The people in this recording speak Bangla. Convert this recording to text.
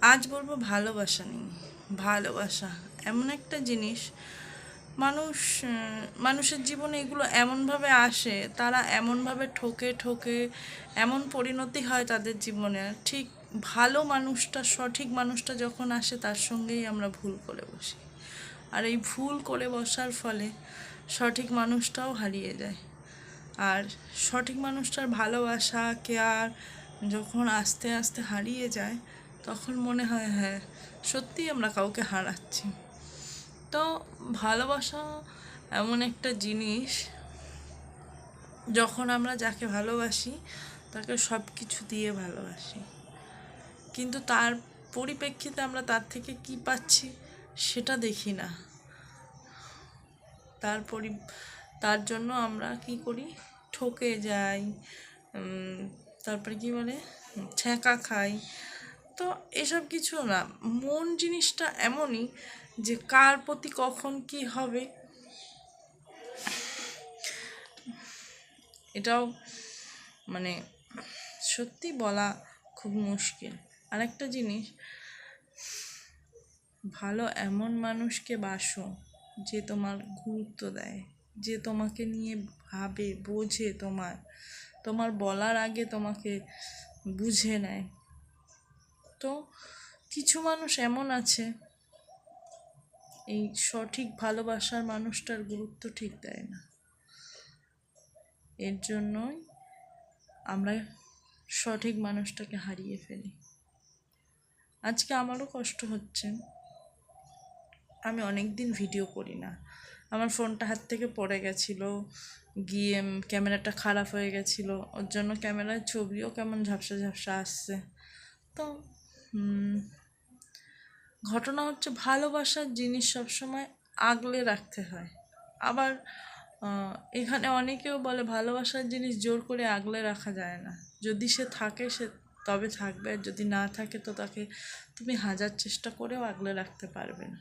আজ বলবো ভালোবাসা নিয়ে। ভালোবাসা এমন একটা জিনিস, মানুষ মানুষের জীবনে এগুলো এমনভাবে আসে, তারা এমনভাবে ঠকে ঠকে এমন পরিণতি হয় তাদের জীবনে। ঠিক ভালো মানুষটা, সঠিক মানুষটা যখন আসে, তার সঙ্গেই আমরা ভুল করে বসি। আর এই ভুল করে বসার ফলে সঠিক মানুষটাও হারিয়ে যায়। আর সঠিক মানুষটার ভালোবাসা, কেয়ার যখন আস্তে আস্তে হারিয়ে যায়, তখন মনে হয় হ্যাঁ, সত্যিই আমরা কাউকে হারাচ্ছি। তো ভালোবাসা এমন একটা জিনিস, যখন আমরা যাকে ভালোবাসি তাকে সব কিছু দিয়ে ভালোবাসি, কিন্তু তার পরিপ্রেক্ষিতে আমরা তার থেকে কি পাচ্ছি সেটা দেখি না। তার পরি তার জন্য আমরা কি করি, ঠকে যাই। তারপরে কি বলে, ছ্যাঁকা খাই। তো এসব কিছু না, মন জিনিসটা এমনই যে কার প্রতি কখন কি হবে এটাও মানে সত্যি বলা খুব মুশকিল। আরেকটা জিনিস, ভালো এমন মানুষকে বাসো যে তোমার গুরুত্ব দেয়, যে তোমাকে নিয়ে ভাবে, বোঝে, তোমার বলার আগে তোমাকে বুঝে নেয়। তো কিছু মানুষ এমন আছে, এই সঠিক ভালোবাসার মানুষটার গুরুত্ব ঠিক দেয় না। এর জন্যই আমরা সঠিক মানুষটাকে হারিয়ে ফেলি। আজকে আমারও কষ্ট হচ্ছে, আমি অনেক দিন ভিডিও করি না। আমার ফোনটা হাত থেকে পড়ে গেছিলো, গিয়ে ক্যামেরাটা খারাপ হয়ে গেছিলো, ওর জন্য ক্যামেরার ছবিও কেমন ঝাপসা ঝাপসা আসছে। তো ঘটনা হচ্ছে, ভালোবাসার জিনিস সবসময় আগলে রাখতে হয়। আবার এখানে অনেকেও বলে ভালোবাসার জিনিস জোর করে আগলে রাখা যায় না। যদি সে থাকে সে তবে থাকবে, আর যদি না থাকে তো তাকে তুমি হাজার চেষ্টা করেও আগলে রাখতে পারবে না।